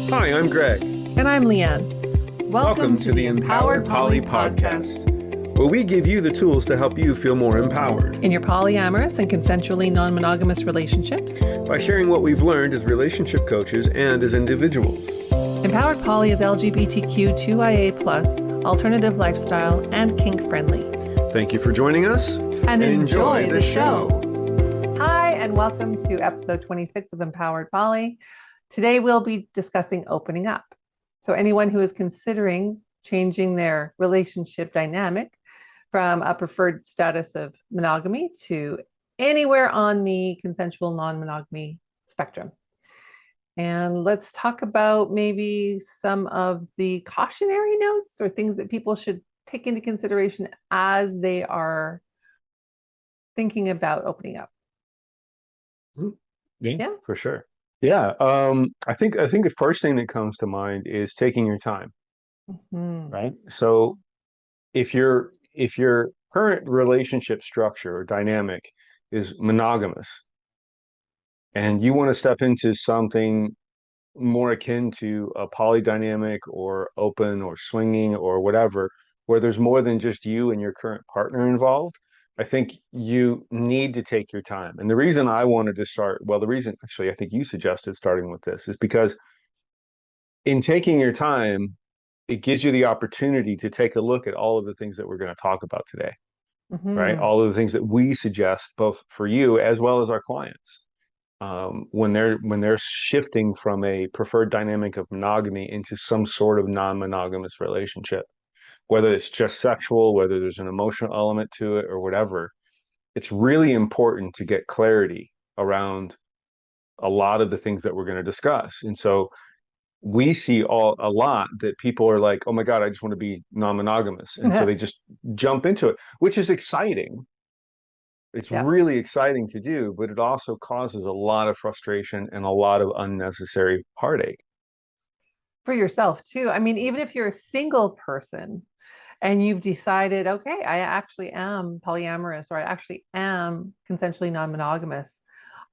Hi, I'm Greg. And I'm Leanne. Welcome to the Empowered Poly Podcast, where we give you the tools to help you feel more empowered in your polyamorous and consensually non-monogamous relationships by sharing what we've learned as relationship coaches and as individuals. Empowered Poly is LGBTQ2IA+, alternative lifestyle, and kink-friendly. Thank you for joining us, and enjoy the show. Hi, and welcome to episode 26 of Empowered Poly. Today, we'll be discussing opening up. So anyone who is considering changing their relationship dynamic from a preferred status of monogamy to anywhere on the consensual non-monogamy spectrum. And let's talk about maybe some of the cautionary notes or things that people should take into consideration as they are thinking about opening up. Yeah, for sure. Yeah, I think the first thing that comes to mind is taking your time, right? So if your current relationship structure or dynamic is monogamous, and you want to step into something more akin to a polydynamic or open or swinging or whatever, where there's more than just you and your current partner involved, I think you need to take your time. And the reason I wanted to start, well, the reason actually I think you suggested starting with this is because in taking your time, it gives you the opportunity to take a look at all of the things that we're going to talk about today, right? All of the things that we suggest, both for you as well as our clients, when they're shifting from a preferred dynamic of monogamy into some sort of non-monogamous relationship. Whether it's just sexual, whether there's an emotional element to it or whatever, it's really important to get clarity around a lot of the things that we're going to discuss. And so we see a lot that people are like, oh my God, I just want to be non-monogamous. And so they just jump into it, which is exciting. It's really exciting to do, but it also causes a lot of frustration and a lot of unnecessary heartache. For yourself too. I mean, even if you're a single person, and you've decided, okay, I actually am polyamorous or I actually am consensually non-monogamous.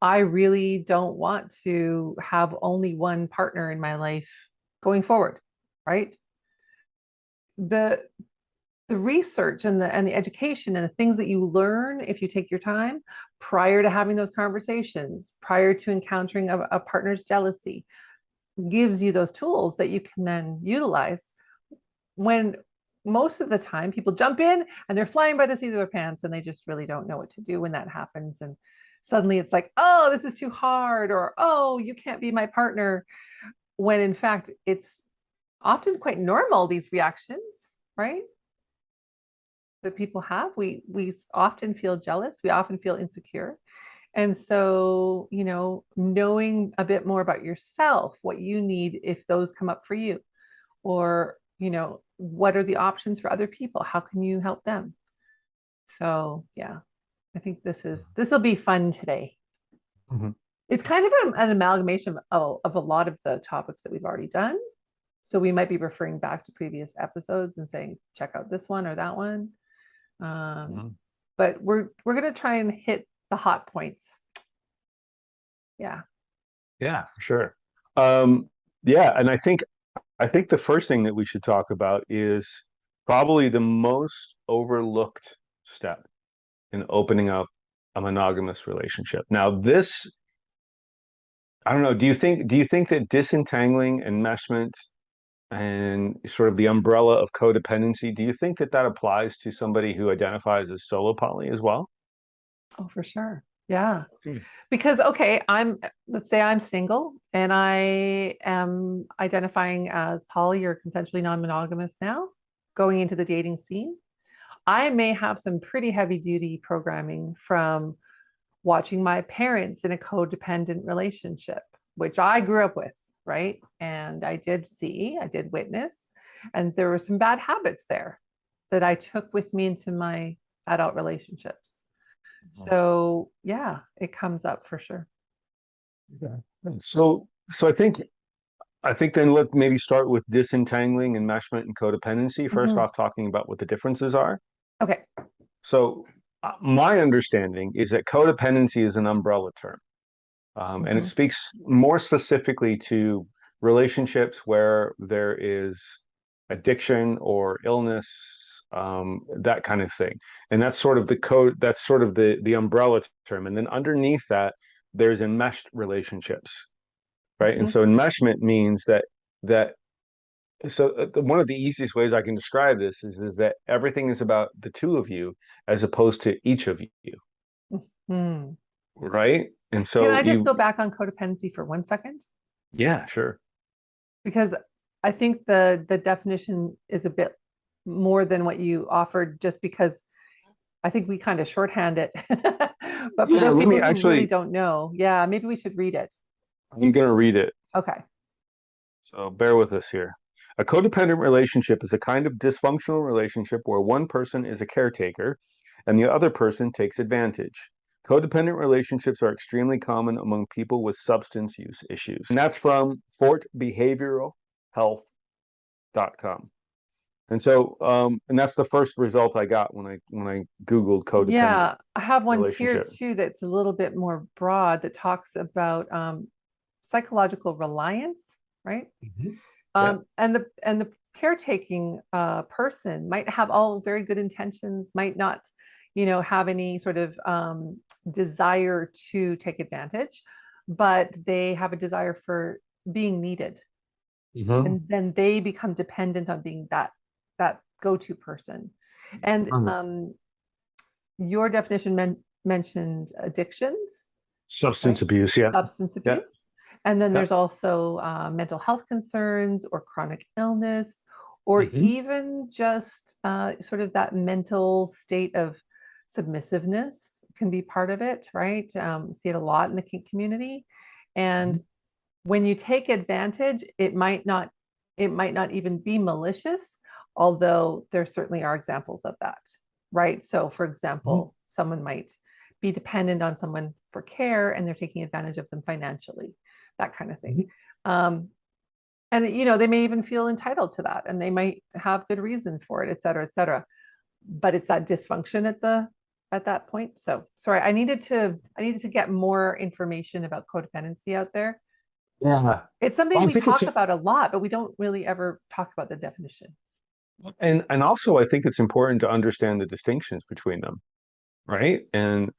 I really don't want to have only one partner in my life going forward, right? The research and the education and the things that you learn if you take your time prior to having those conversations, prior to encountering a partner's jealousy, gives you those tools that you can then utilize when most of the time people jump in and they're flying by the seat of their pants and they just really don't know what to do when that happens. And suddenly it's like, oh, this is too hard, or, oh, you can't be my partner. When in fact, it's often quite normal, these reactions, right? That people have. We often feel jealous. We often feel insecure. And so, knowing a bit more about yourself, what you need if those come up for you, or, what are the options for other people? How can you help them? So yeah, I think this will be fun today. Mm-hmm. It's kind of an amalgamation of a lot of the topics that we've already done. So we might be referring back to previous episodes and saying, check out this one or that one. But we're going to try and hit the hot points. Yeah. Yeah, for sure. Yeah. And I think the first thing that we should talk about is probably the most overlooked step in opening up a monogamous relationship. Now, this, I don't know, do you think that disentangling, enmeshment, and sort of the umbrella of codependency, do you think that applies to somebody who identifies as solo poly as well? Oh, for sure. Yeah. Because, okay, let's say I'm single and I am identifying as poly or consensually non-monogamous now, going into the dating scene. I may have some pretty heavy duty programming from watching my parents in a codependent relationship, which I grew up with, right? And I did witness, and there were some bad habits there that I took with me into my adult relationships. So yeah, it comes up for sure. Okay. So I think then let's maybe start with disentangling, enmeshment, and codependency. First off, talking about what the differences are. Okay. So my understanding is that codependency is an umbrella term, and it speaks more specifically to relationships where there is addiction or illness, that kind of thing. And that's sort of the code, that's sort of the umbrella term. And then underneath that, there's enmeshed relationships, right? And Mhm. so enmeshment means that so one of the easiest ways I can describe this is that everything is about the two of you as opposed to each of you, Mhm. right? And Can so I just you, go back on codependency for 1 second? yeah, sure. Because I think the definition is a bit more than what you offered, just because I think we kind of shorthand it. But for Yeah, those let people me who really actually, don't know, yeah, maybe we should read it. I'm going to read it. Okay. So bear with us here. A codependent relationship is a kind of dysfunctional relationship where one person is a caretaker and the other person takes advantage. Codependent relationships are extremely common among people with substance use issues. And that's from fortbehavioralhealth.com. And so, and that's the first result I got when I Googled codependent Yeah, I have one here relationship. too that's a little bit more broad that talks about psychological reliance, right? Mhm. Yeah. And the caretaking person might have all very good intentions, might not, have any sort of desire to take advantage, but they have a desire for being needed, Mhm. and then they become dependent on being that go-to person. And Mhm. your definition mentioned addictions, Substance right? abuse. Yeah. Substance Yeah. abuse. And then Yeah. there's also mental health concerns or chronic illness, or Hmm. even just sort of that mental state of submissiveness can be part of it, right? See it a lot in the kink community. And when you take advantage, it might not even be malicious, although there certainly are examples of that, right? So, for example, someone might be dependent on someone for care and they're taking advantage of them financially, that kind of thing. Um, and they may even feel entitled to that, and they might have good reason for it, et cetera, et cetera. But it's that dysfunction at that point. So sorry, I needed to get more information about codependency out there. Yeah. It's something Well, I we think it's talk about a lot, but we don't really ever talk about the definition. and also I think it's important to understand the distinctions between them, right? And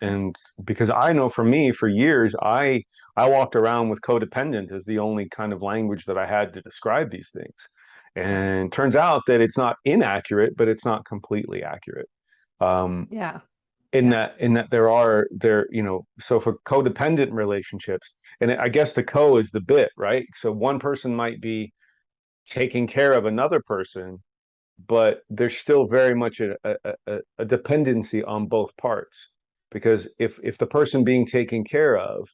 because I know for me, for years, I walked around with codependent as the only kind of language that I had to describe these things. Right. And turns out that it's not inaccurate, but it's not completely accurate. Um, Yeah. in Yeah. that there, so for codependent relationships, and I guess the co is the bit, right? So one person might be taking care of another person, but there's still very much a dependency on both parts. Because if the person being taken care of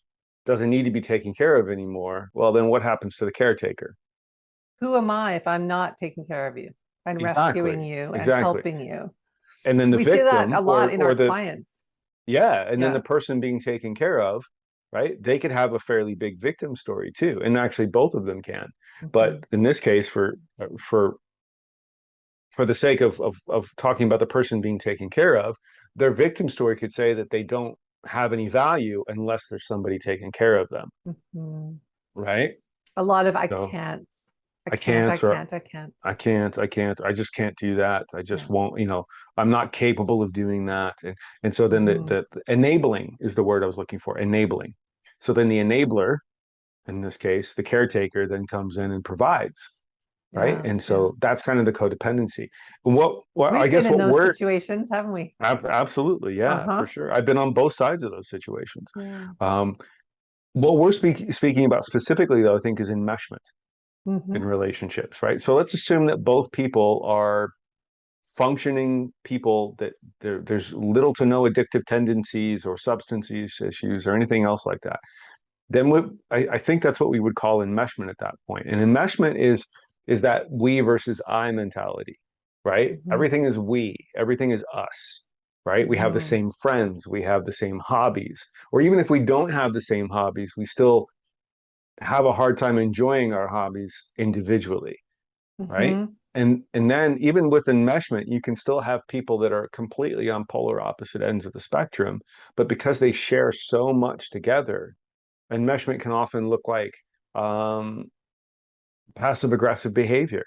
doesn't need to be taken care of anymore, well, then what happens to the caretaker? Who am I if I'm not taking care of you and rescuing Exactly, you and exactly. helping you? And then the We see that victim a lot in our or the clients. yeah, and then the Yeah. person being taken care of, right? They could have a fairly big victim story too, and actually both of them can. But Mhm. in this case, for for the sake of talking about the person being taken care of, their victim story could say that they don't have any value unless there's somebody taking care of them, Mhm. right? A lot of I So can't. I I can't. I can't, or can't. I can't. I just can't do that. I just Yeah. won't, I'm not capable of doing that. And so then Mhm. the enabling is the word I was looking for, enabling. So then the enabler, in this case, the caretaker then comes in and provides, right? Yeah. And Yeah. so that's kind of the codependency. And what I We've been guess in what those we're situations, haven't we? absolutely, yeah, for Uh-huh. sure. I've been on both sides of those situations. Yeah. Um, what we're speaking about specifically, though, I think is enmeshment in Hmm. relationships, right? So let's assume that both people are functioning people that there's little to no addictive tendencies or substance use issues or anything else like that. Then I think that's what we would call enmeshment at that point. And enmeshment is that we versus I mentality, right? Hmm. Everything is we, everything is us, right? We have the Hmm. same friends, we have the same hobbies, or even if we don't have the same hobbies, we still have a hard time enjoying our hobbies individually, right? Hmm. And then even with enmeshment, you can still have people that are completely on polar opposite ends of the spectrum, but because they share so much together, enmeshment can often look like um, passive aggressive behavior.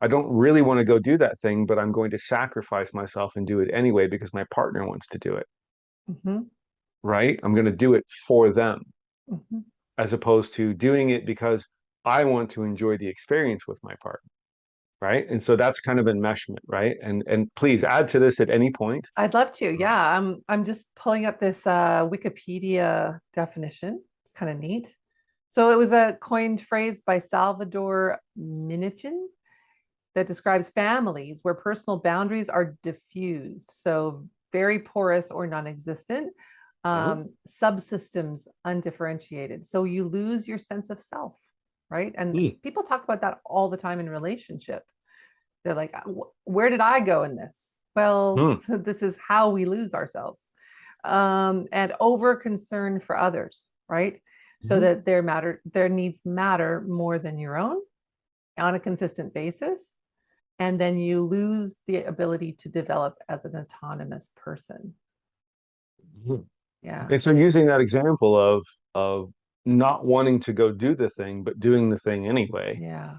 I don't really want to go do that thing, but I'm going to sacrifice myself and do it anyway because my partner wants to do it, Hmm. right? I'm going to do it for them Hmm. as opposed to doing it because I want to enjoy the experience with my partner, right? And so that's kind of enmeshment, right? And please add to this at any point. I'd love to. Yeah, I'm just pulling up this Wikipedia definition. It's kind of neat. So it was a coined phrase by Salvador Minichin that describes families where personal boundaries are diffused, so very porous or non-existent, Yeah. subsystems undifferentiated. So you lose your sense of self, right? And Mm. people talk about that all the time in relationship. They're like, where did I go in this? Well, Mm. this is how we lose ourselves. And over concern for others, right? So Mhm. that their needs matter more than your own on a consistent basis. And then you lose the ability to develop as an autonomous person. Mhm. Yeah. And so using that example of not wanting to go do the thing, but doing the thing anyway, Yeah.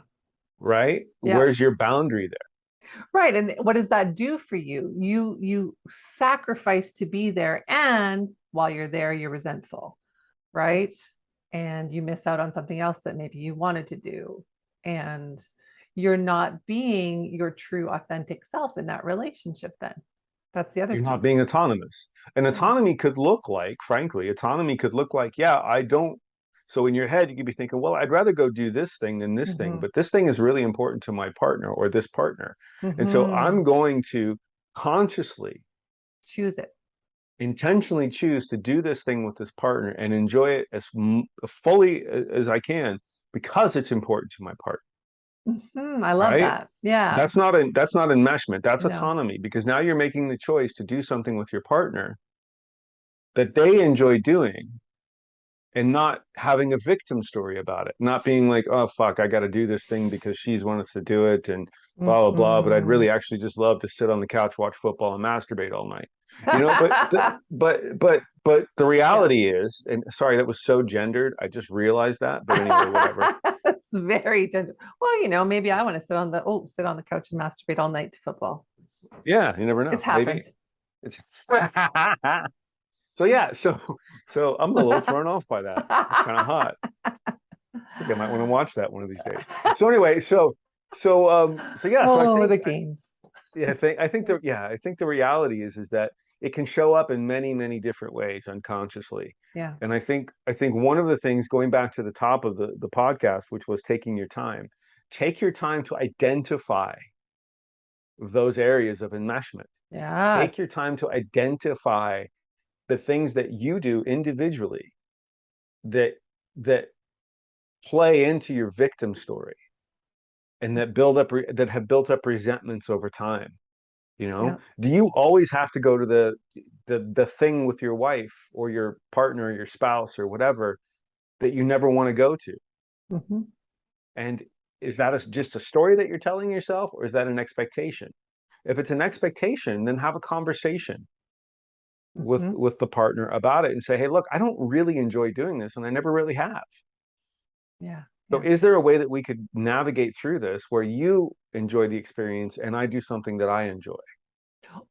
right? Yeah. Where's your boundary there? Right. And what does that do for you? You sacrifice to be there, and while you're there, you're resentful, right? And you miss out on something else that maybe you wanted to do. And you're not being your true authentic self in that relationship then. That's the other You're not piece. being autonomous. And Yeah. autonomy could look like, frankly, autonomy could look like, yeah, I don't. So in your head, you could be thinking, well, I'd rather go do this thing than this thing, Hmm. but this thing is really important to my partner or this partner. And so Hmm. I'm going to consciously, Choose it. intentionally choose to do this thing with this partner and enjoy it as fully as I can because it's important to my partner, I love right? that. Yeah. That's not enmeshment. That's No. autonomy because now you're making the choice to do something with your partner that they enjoy doing and not having a victim story about it, not being like, oh fuck, I got to do this thing because she's wanted to do it and blah blah blah. But I'd Hmm. really actually just love to sit on the couch, watch football, and masturbate all night. You know, but the Yeah. reality is, and sorry, that was so gendered. I just realized that. But anyway, whatever. It's very gentle. Well, maybe I want to sit on the couch and masturbate all night to football. Yeah, you never know. It's Maybe happened. it's so yeah. So I'm a little thrown off by that. It's kind of hot. I think I might want to watch that one of these days. So anyway, so yeah, so I Oh, think the games. yeah, I think the reality is that it can show up in many, many different ways unconsciously. Yeah. And I think one of the things going back to the top of the podcast, which was taking your time, take your time to identify those areas of enmeshment. Take your Yes. time to identify the things that you do individually that that play into your victim story and that have built up resentments over time. Yeah. Do you always have to go to the thing with your wife or your partner or your spouse or whatever that you never want to go to? Hmm. And is that just a story that you're telling yourself, or is that an expectation? If it's an expectation, then have a conversation with Hmm. with the partner about it and say, hey, look, I don't really enjoy doing this and I never really have. Yeah. So Yeah. is there a way that we could navigate through this where you enjoy the experience and I do something that I enjoy?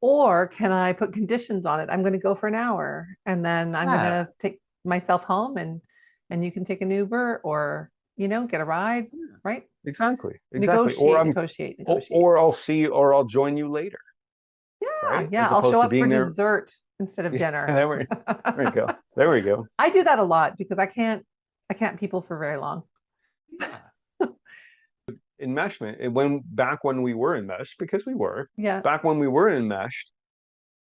Or can I put conditions on it? I'm going to go for an hour and then I'm going Yeah, to take myself home, and you can take an Uber, or, get a ride, right? exactly, exactly. Or Negotiate, I'm negotiate, or, negotiate. or I'll see or I'll join you later, Yeah. right? Yeah. As I'll show opposed to up for being there. dessert instead of Yeah, dinner. there we go. There we go. I do that a lot because I can't people for very long. Yeah. Enmeshment. And back when we were enmeshed, because Yeah. back when we were enmeshed,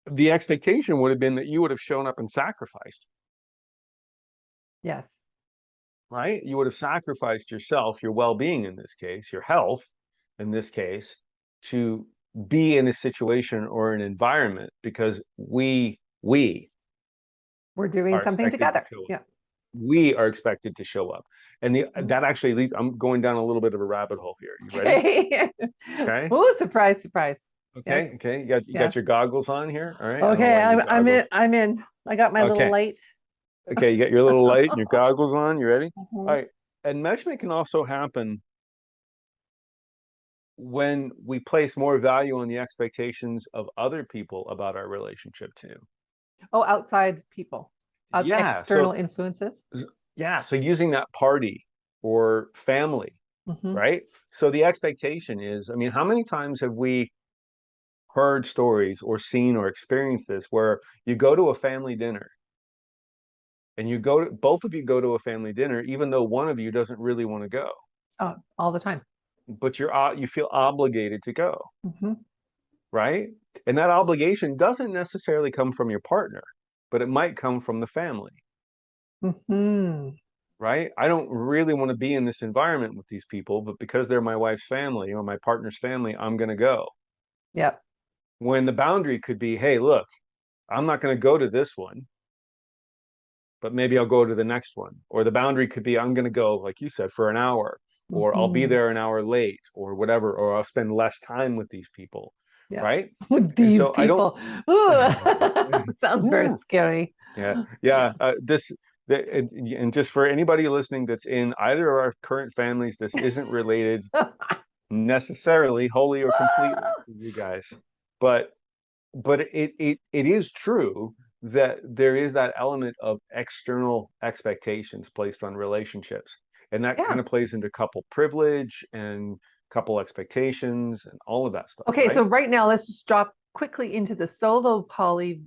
the expectation would have been that you would have shown up and sacrificed, Yes. right? You would have sacrificed yourself, your well-being in this case, your health in this case, to be in a situation or an environment because we We're doing are something expected to together. show up. Yeah. We are expected to show up. And Mhm. that actually leads, I'm going down a little bit of a rabbit hole here. You ready? Okay. Okay. Oh, surprise, surprise. Yes. Okay. Okay. You got Yes. your goggles on here. All right. I don't know Okay. why you I'm need I'm in. goggles. I'm in. I got my little Okay. light. Okay. You got your little light and your goggles on. You ready? All Mhm. right. Enmeshment can also happen when we place more value on the expectations of other people about our relationship too. Oh, outside people, Yeah. external influences. Yeah. So using that party or family, Mm-hmm. right? So the expectation is, I mean, how many times have we heard stories or seen or experienced this where you go to a family dinner and both of you go to a family dinner, even though one of you doesn't really want to go, Oh, all the time. but you feel obligated to go, Mm-hmm. right? And that obligation doesn't necessarily come from your partner, but it might come from the family, Mm-hmm. right? I don't really want to be in this environment with these people, but because they're my wife's family or my partner's family, I'm going to go. Yep. When the boundary could be, hey, look, I'm not going to go to this one, but maybe I'll go to the next one. Or the boundary could be, I'm going to go, like you said, for an hour, or I'll be Mm-hmm. there an hour late, or whatever, or I'll spend less time with these people, Yeah. right? With And these so I don't, people. Ooh, sounds very yeah, scary. yeah. And just for anybody listening that's in either of our current families, this isn't related necessarily, wholly or completely to you guys, but it is true that there is that element of external expectations placed on relationships, and that Yeah. kind of plays into couple privilege and couple expectations and all of that stuff, Okay, so right? right now let's just drop quickly into the solo poly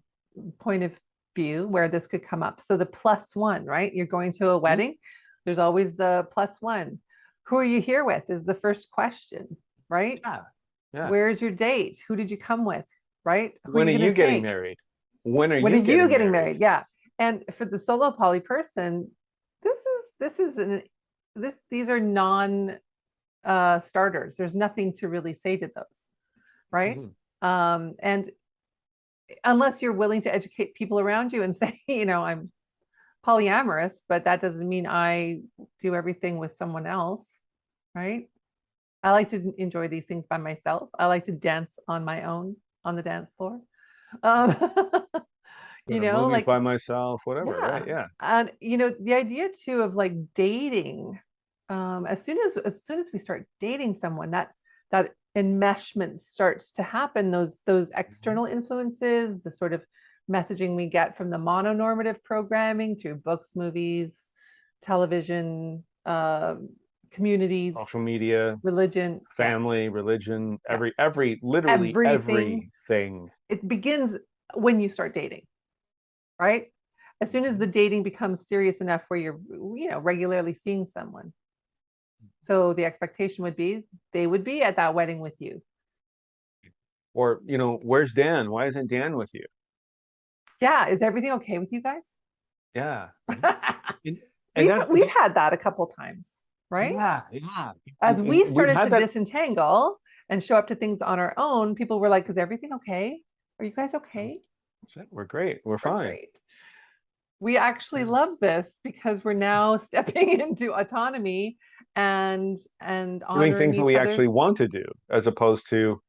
point of view where this could come up. So the plus one, right? You're going to a Mhm. wedding. There's always the plus one. Who are you here with is the first question, right? Yeah, yeah. Where's your date? Who did you come with? Right? Who are When you are going you to getting take? married? When are When are you you getting getting married? married? Yeah. And for the solo poly person, this is an this these are non starters. There's nothing to really say to those, right? Mhm. And unless you're willing to educate people around you and say, I'm polyamorous, but that doesn't mean I do everything with someone else, right? I like to enjoy these things by myself. I like to dance on my own on the dance floor. Um, Go to movies like, by myself, whatever, right? yeah. Yeah. And the idea too of like dating, as soon as we start dating someone, that enmeshment starts to happen, those Mhm. external influences, the sort of messaging we get from the mononormative programming through books, movies, television, communities, Social media, religion. Yeah. family, religion, Yeah. literally Everything. everything. It begins when you start dating, right? As soon as the Mhm. dating becomes serious enough where you're, regularly seeing someone. So the expectation would be they would be at that wedding with you. Or, where's Dan? Why isn't Dan with you? Yeah, is everything okay with you guys? Yeah. Mhm. And, and we've that, we've had that a couple times, right? yeah, yeah. As And we we've started had to that. disentangle and show up to things on our own, people were like, "Is everything okay? Are you guys "Oh, okay? we're great. We're We're fine. great." We actually Yeah. love this because we're now stepping into autonomy and Doing honoring things that each we actually other's. want to do, as opposed to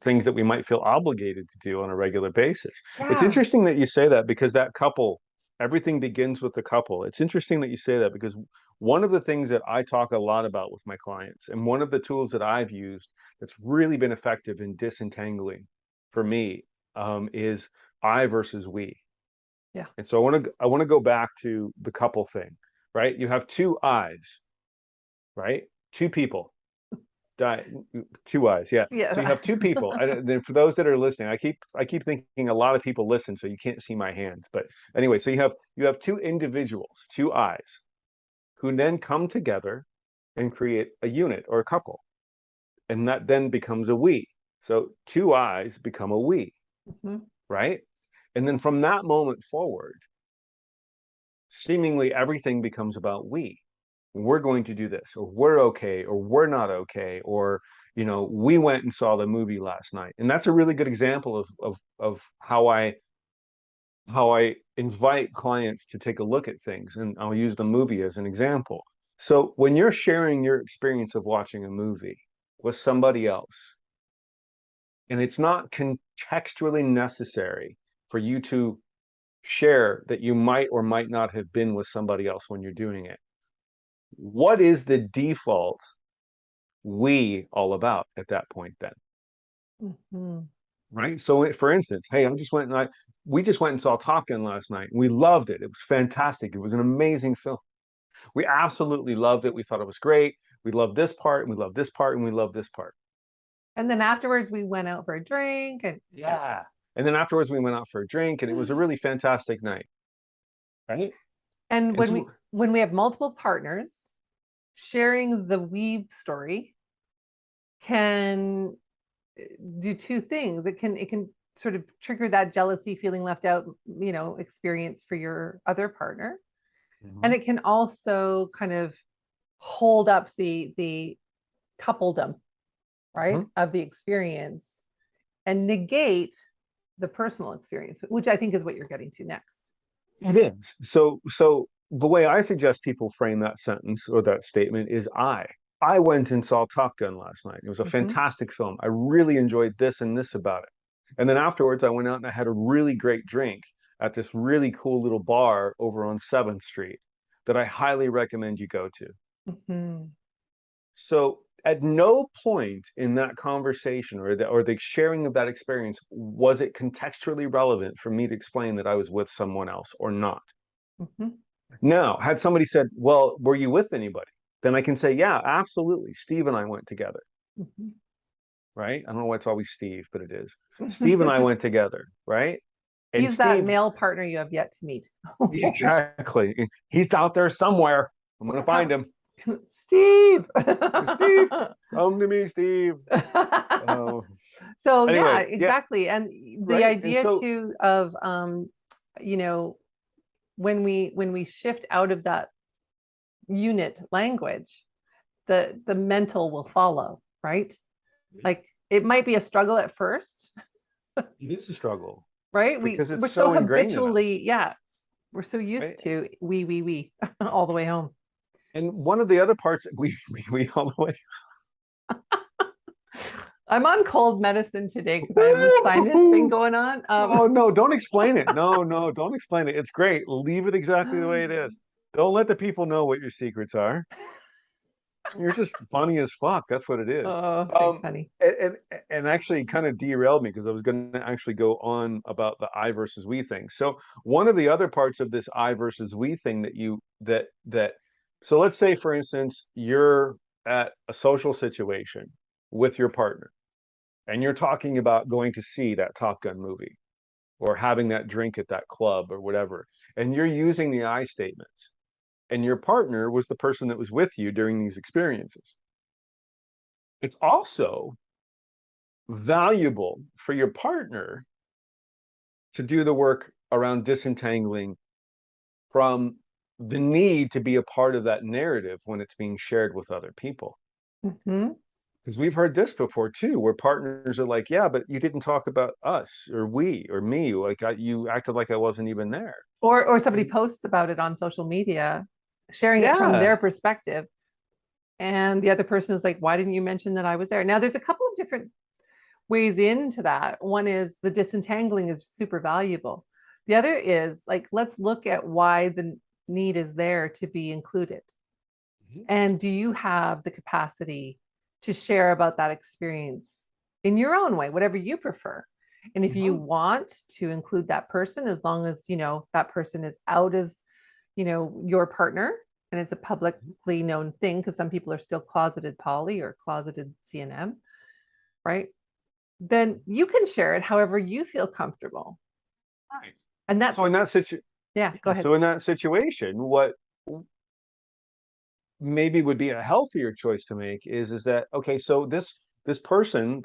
things that we might feel obligated to do on a regular basis. It's Yeah. interesting that you say that because that couple, everything begins with the couple. It's interesting that you say that because one of the things that I talk a lot about with my clients, and one of the tools that I've used that's really been effective in disentangling for me, is I versus we. Yeah. And so I want to go back to the couple thing, right? You have two eyes, right? Two people. Di Two eyes, yeah. So you Yeah. have two people. Then for those that are listening, I keep thinking a lot of people listen, so you can't see my hands. But anyway, so you have two individuals, two eyes, who then come together and create a unit or a couple, and that then becomes a we. So two eyes become a we, Mhm. right? And then from that moment forward, seemingly everything becomes about we. We're going to do this, or we're okay, or we're not okay, or we went and saw the movie last night. And that's a really good example of how I invite clients to take a look at things. And I'll use the movie as an example. So when you're sharing your experience of watching a movie with somebody else, and it's not contextually necessary for you to share that you might or might not have been with somebody else when you're doing it, what is the default we all about at that point then? Mm-hmm. Right. So for instance, hey, we just went and saw Top Gun last night. We loved it. It was fantastic. It was an amazing film. We absolutely loved it. We thought it was great. We loved this part, and we loved this part, and we loved this part. And then afterwards, we went out for a drink, and Yeah. And then afterwards, we went out for a drink, and it was a really fantastic night. Right. and And when so, we have multiple partners sharing the weave story can do two things. It can sort of trigger that jealousy, feeling left out, experience for your other partner, and Mhm. it can also kind of hold up the coupledom, right, Mhm. of the experience and negate the personal experience, which I think is what you're getting to next. It is. So the way I suggest people frame that sentence or that statement is I went and saw Top Gun last night. It was a Mm-hmm. fantastic film. I really enjoyed this and this about it. And then afterwards, I went out and I had a really great drink at this really cool little bar over on 7th Street that I highly recommend you go to. Mm-hmm. So at no point in that conversation or the sharing of that experience was it contextually relevant for me to explain that I was with someone else or not. Mm-hmm. Now, had somebody said, well, were you with anybody? Then I can say, yeah, absolutely. Steve and I went together, right? I don't know why it's always Steve, but it is. Steve and I Mm-hmm. went together, right? And He's that Steve, male partner you have yet to meet. exactly. He's out there somewhere. I'm going to find Come, him. Steve. Steve, come to me, Steve. Uh, So yeah, anyway, yeah, exactly. And the right. And idea so, too of you know, when we shift out of that unit language, the mental will follow, right? Like it might be a struggle at first, it is a struggle right? because We're it's so so ingrained in us, habitually, yeah, we're so right? used to we all the way home. And one of the other parts we all the way. I'm on cold medicine today because I have this sinus thing going on. Oh no, don't explain it. No, no, don't explain it. It's great. Leave it exactly the way it is. Don't let the people know what your secrets are. You're just funny as fuck. That's what it is. Oh, thanks, Um, honey. and actually kind of derailed me because I was going to actually go on about the I versus we thing. So one of the other parts of this I versus we thing so let's say for instance you're at a social situation with your partner and you're talking about going to see that Top Gun movie or having that drink at that club or whatever, and you're using the I statements, and your partner was the person that was with you during these experiences. It's also valuable for your partner to do the work around disentangling from the need to be a part of that narrative when it's being shared with other people. Hmm. Because we've heard this before too, where partners are like, yeah, but you didn't talk about us or we or me. Like you acted like I wasn't even there. Or somebody And posts about it on social media, sharing it from yeah, their perspective, and the other person is like, "Why didn't you mention that I was there?" Now, there's a couple of different ways into that. One is the disentangling is super valuable. The other is like, let's look at why the need is there to be included. And do you have the capacity to share about that experience in your own way, whatever you prefer? And if you Mhm. want to include that person, as long as that person is out as your partner and it's a publicly known thing, because some people are still closeted poly or closeted CNM, right? Then you can share it however you feel comfortable. Right. And So that's, in that situ yeah, go yeah, ahead. so in that situation, what maybe would be a healthier choice to make is that okay, so this person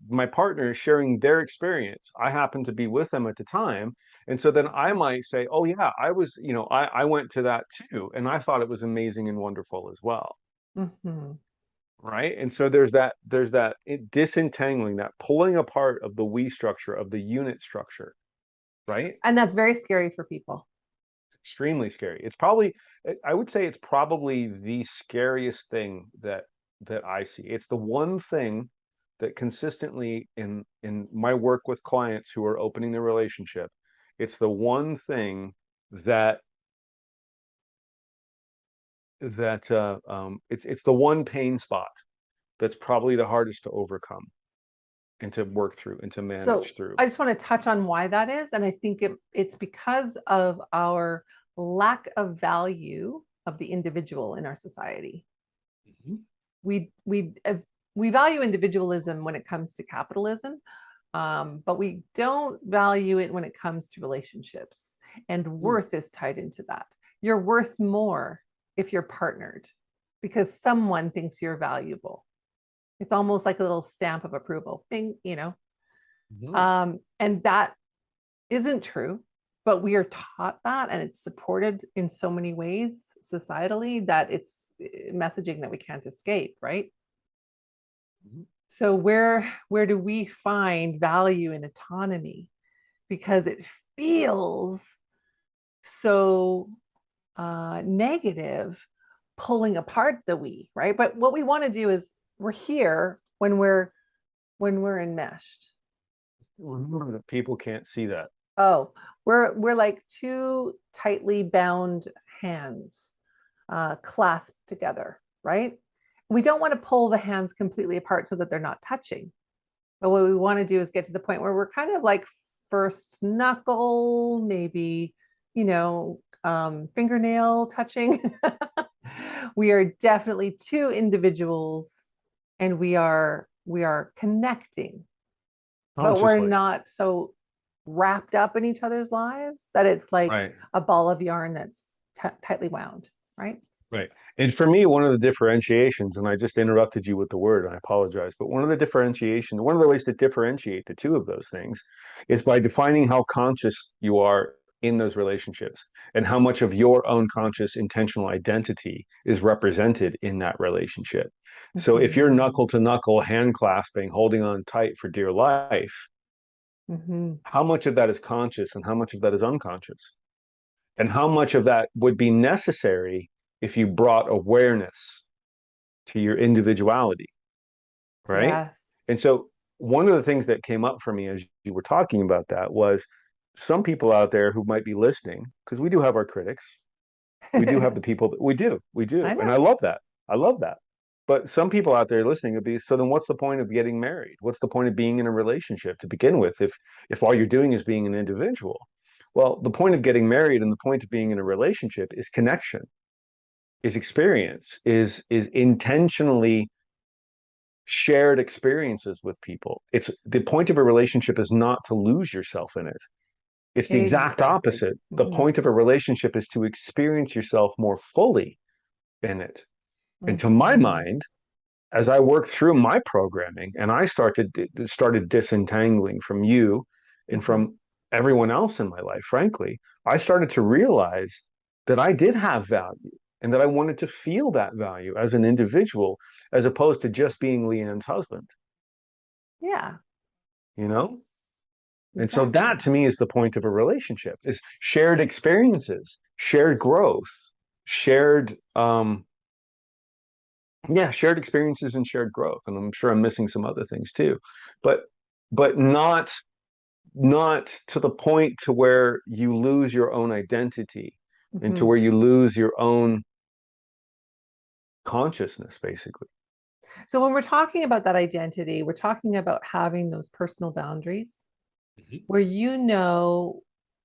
my partner is sharing their experience. I happen to be with them at the time, and so then I might say, oh yeah, I went to that too, and I thought it was amazing and wonderful as well, Mhm. right? And so there's that disentangling, that pulling apart of the we structure of the unit structure, right? And that's very scary for people. Extremely scary. It's probably, I would say it's probably the scariest thing that I see. It's the one thing that consistently in my work with clients who are opening their relationship, it's the one thing that it's the one pain spot that's probably the hardest to overcome and to work through and to So manage through. I just want to touch on why that is. And I think it's because of our lack of value of the individual in our society. Mhm. We value individualism when it comes to capitalism, but we don't value it when it comes to relationships. And worth is tied into that. You're worth more if you're partnered because someone thinks you're valuable. It's almost like a little stamp of approval. Bing, you know. Mhm. And that isn't true, but we are taught that, and it's supported in so many ways societally that it's messaging that we can't escape, right? Mhm. So where do we find value in autonomy? Because it feels so negative, pulling apart the we, right? But what we want to do is we're here when we're enmeshed. Remember that people can't see that. Oh, we're like two tightly bound hands clasped together, right? We don't want to pull the hands completely apart so that they're not touching. But what we want to do is get to the point where we're kind of like first knuckle, maybe, fingernail touching. We are definitely two individuals, and we are connecting, but we're Consciously. not so wrapped up in each other's lives that it's like Right. a ball of yarn that's tightly wound, right? Right. And for me, one of the differentiations, and I just interrupted you with the word, and I apologize, but one of the differentiations, one of the ways to differentiate the two of those things is by defining how conscious you are in those relationships and how much of your own conscious intentional identity is represented in that relationship. So if you're Mm-hmm. knuckle to knuckle, hand clasping, holding on tight for dear life, Mm-hmm. how much of that is conscious and how much of that is unconscious? And how much of that would be necessary if you brought awareness to your individuality, right? Yes. And so one of the things that came up for me as you were talking about that was some people out there who might be listening, because we do have our critics, we do have the people that we I do. And know. I love that. I love that. But some people out there listening would be, so then what's the point of getting married? What's the point of being in a relationship to begin with if all you're doing is being an individual? Well, the point of getting married and the point of being in a relationship is connection, is experience, is intentionally shared experiences with people. It's the point of a relationship is not to lose yourself in it. It's the exact Exactly. opposite. The Mm-hmm. point of a relationship is to experience yourself more fully in it. And to my Mm-hmm. mind, as I worked through my programming and I started disentangling from you and Mm-hmm. from everyone else in my life, frankly, I started to realize that I did have value and that I wanted to feel that value as an individual as opposed to just being Leanne's husband, Yeah, you know? And so that exactly. to me is the point of a relationship is shared experiences, shared growth, shared yeah, shared experiences and shared growth. And I'm sure I'm missing some other things too. But but not to the point to where you lose your own identity and to Mm-hmm. where you lose your own consciousness, basically. So when we're talking about that identity, we're talking about having those personal boundaries Mhm. where you know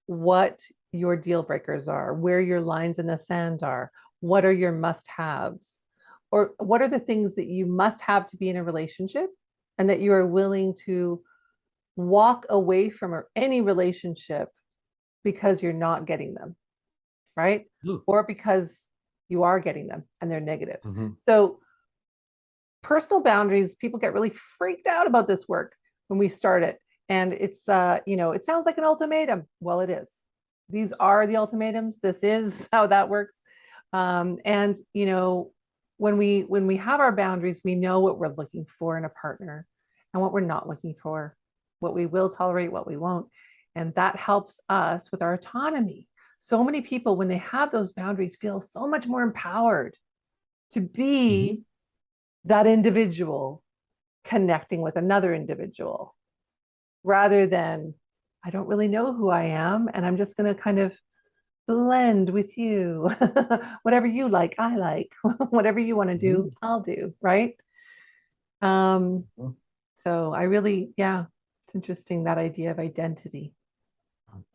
what your deal breakers are, where your lines in the sand are, what are your must haves, or what are the things that you must have to be in a relationship and that you are willing to walk away from any relationship because you're not getting them, right? Mm. Or because you are getting them and they're negative. Mhm. So personal boundaries, people get really freaked out about this work when we start it. And it's it sounds like an ultimatum. Well, it is. These are the ultimatums. This is how that works. And when we have our boundaries, we know what we're looking for in a partner and what we're not looking for, what we will tolerate, what we won't. And that helps us with our autonomy. So many people, when they have those boundaries, feel so much more empowered to Mhm. be that individual connecting with another individual rather than I don't really know who I am and I'm just going to kind of blend with you. Whatever you like, I like. Whatever you want to do, Mhm. I'll do, right? Um, so I really, yeah, it's interesting that idea of identity.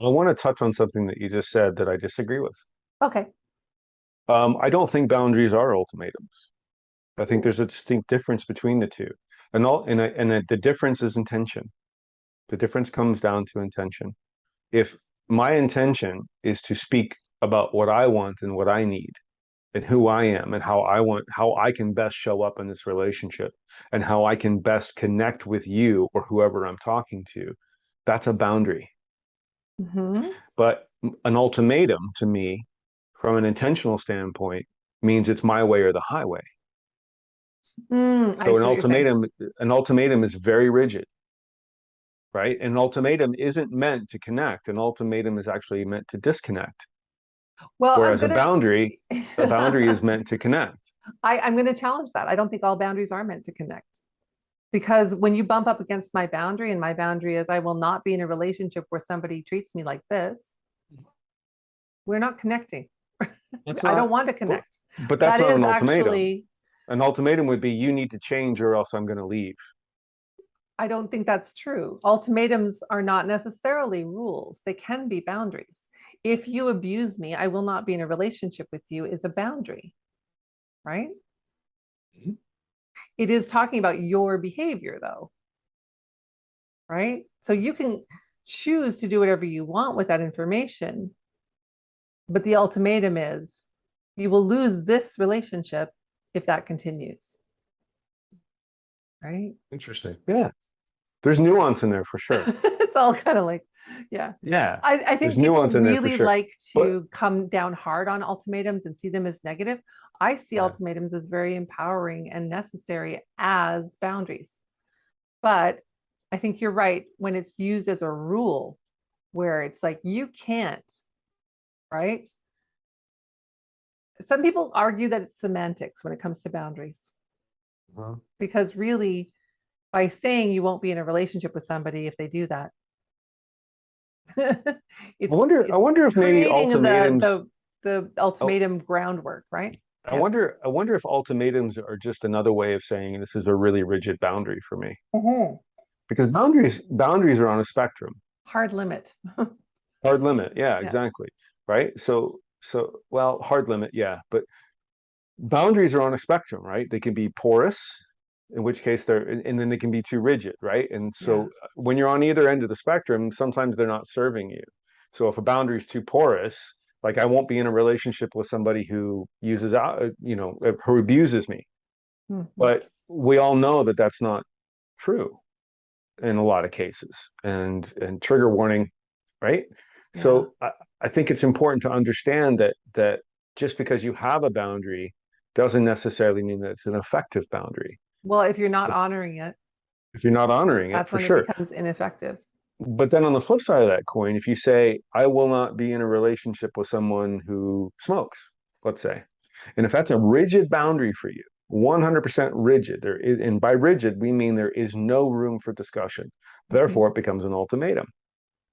I want to touch on something that you just said that I disagree with. Okay. I don't think boundaries are ultimatums. I think there's a distinct difference between the two, the difference is intention. The difference comes down to intention. If my intention is to speak about what I want and what I need, and who I am, and how I can best show up in this relationship, and how I can best connect with you or whoever I'm talking to, that's a boundary. Hmm. But an ultimatum to me, from an intentional standpoint, means it's my way or the highway. I So see what you're saying. an ultimatum is very rigid, right? An ultimatum isn't meant to connect. An ultimatum is actually meant to disconnect. Well, I'm Whereas gonna a boundary is meant to connect. I'm gonna challenge that. I don't think all boundaries are meant to connect. Because when you bump up against my boundary, and my boundary is I will not be in a relationship where somebody treats me like this, we're not connecting. That's I don't not, want to but, connect. but that's That not is an ultimatum. actually, An ultimatum would be you need to change or else I'm going to leave. I don't think that's true. Ultimatums are not necessarily rules, they can be boundaries. If you abuse me, I will not be in a relationship with you is a boundary, right? Mhm. It is talking about your behavior, though, right? So you can choose to do whatever you want with that information, but the ultimatum is you will lose this relationship if that continues, right? Interesting. Yeah. There's nuance in there for sure. It's all kind of like, yeah. Yeah. I There's think people nuance in there for really sure. like But to come down hard on ultimatums and see them as negative. I see yeah. ultimatums as very empowering and necessary as boundaries. But I think you're right when it's used as a rule where it's like, you can't, right? Some people argue that it's semantics when it comes to boundaries, Uh-huh. because really, by saying you won't be in a relationship with somebody if they do that, I it's wonder I it's wonder if maybe creating ultimatums the oh, ultimatum groundwork, right? Yeah. I wonder if ultimatums are just another way of saying this is a really rigid boundary for me. Mhm. Because boundaries are on a spectrum. Hard limit. Hard limit. Yeah, Yeah. exactly. Right? Well, hard limit, yeah, but boundaries are on a spectrum, right? They can be porous, in which case and then they can be too rigid, right? And Yeah. so when you're on either end of the spectrum, sometimes they're not serving you. So if a boundary is too porous, like I won't be in a relationship with somebody who who abuses me. Mhm. But we all know that that's not true in a lot of cases. And trigger warning, right? Yeah. So I think it's important to understand that just because you have a boundary doesn't necessarily mean that it's an effective boundary. Well, if you're not honoring it, If you're not honoring it, that's for when it sure. becomes ineffective. But then on the flip side of that coin, if you say, I will not be in a relationship with someone who smokes, let's say, and if that's a rigid boundary for you, 100% rigid, and by rigid, we mean there is no room for discussion. Therefore, Mhm. it becomes an ultimatum.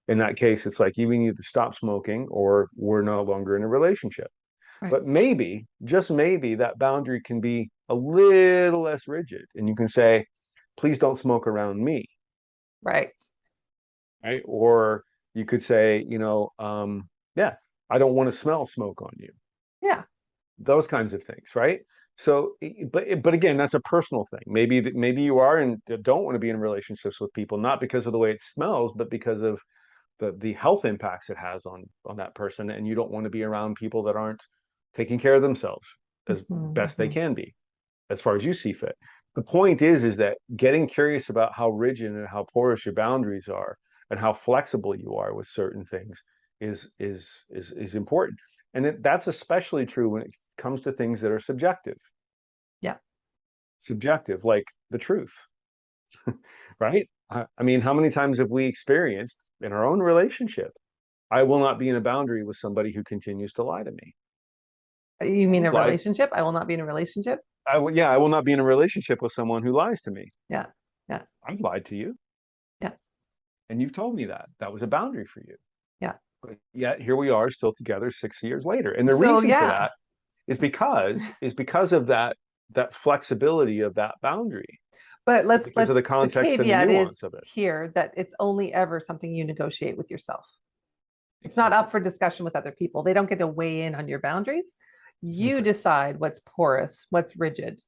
In that case, it's like you need to stop smoking or we're no longer in a relationship. Right. But maybe, just maybe, that boundary can be a little less rigid. And you can say, please don't smoke around me. Right. Right. Or you could say, yeah, I don't want to smell smoke on you. Yeah. Those kinds of things. Right. So, but again, that's a personal thing. Maybe you are and don't want to be in relationships with people, not because of the way it smells, but because of the health impacts it has on that person, and you don't want to be around people that aren't taking care of themselves as best they Mhm. can be as far as you see fit. The point is that getting curious about how rigid and how porous your boundaries are and how flexible you are with certain things is important, and that's especially true when it comes to things that are Yeah. subjective like the truth. Right? I mean, how many times have we experienced in our own relationship, I will not be in a boundary with somebody who continues to lie to me. You mean I've a lied. relationship? I will not be in a relationship. Yeah, I will not be in a relationship with someone who lies to me. Yeah. Yeah. I've lied to you, Yeah. and you've told me that. That was a boundary for you. Yeah. But yet here we are still together 6 years later. And the So reason for yeah. that is because of that flexibility of that boundary. But because of the the context and the caveat is nuance of it. here that it's only ever something you negotiate with yourself. It's not Exactly. up for discussion with other people. They don't get to weigh in on your boundaries. You Exactly. decide what's porous, what's rigid.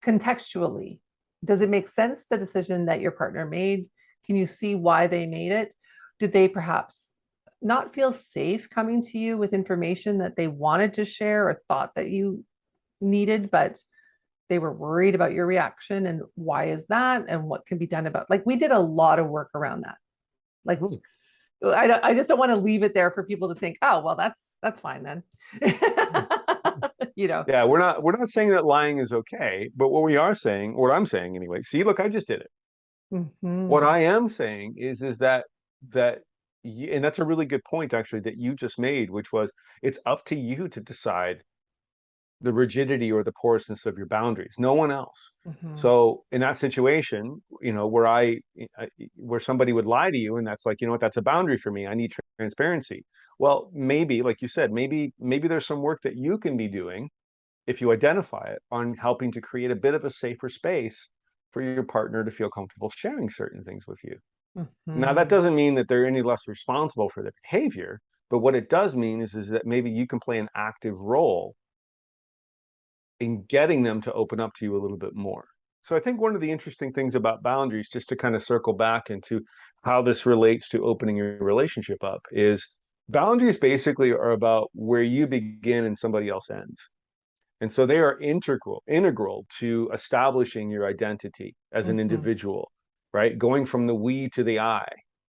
Contextually, does it make sense, the decision that your partner made? Can you see why they made it? Did they perhaps not feel safe coming to you with information that they wanted to share or thought that you needed, but they were worried about your reaction? And why is that? And what can be done about, like, we did a lot of work around that. Like, Hmm. I just don't want to leave it there for people to think, oh, well, that's fine then. you know. Yeah, we're not saying that lying is okay, but what we are saying, what I'm saying anyway, see, look, I just did it. What Mhm. I am saying is that and that's a really good point actually that you just made, which was it's up to you to decide the rigidity or the porousness of your boundaries, no one else. Mhm. So in that situation, where somebody would lie to you, and that's like, you know what, that's a boundary for me. I need transparency. Well, maybe, like you said, maybe there's some work that you can be doing if you identify it on helping to create a bit of a safer space for your partner to feel comfortable sharing certain things with you. Now, that Mhm. doesn't mean that they're any less responsible for their behavior, but what it does mean is that maybe you can play an active role in getting them to open up to you a little bit more. So I think one of the interesting things about boundaries, just to kind of circle back into how this relates to opening your relationship up, is boundaries basically are about where you begin and somebody else ends. And so they are integral to establishing your identity as an Mhm. individual, right? Going from the we to the I,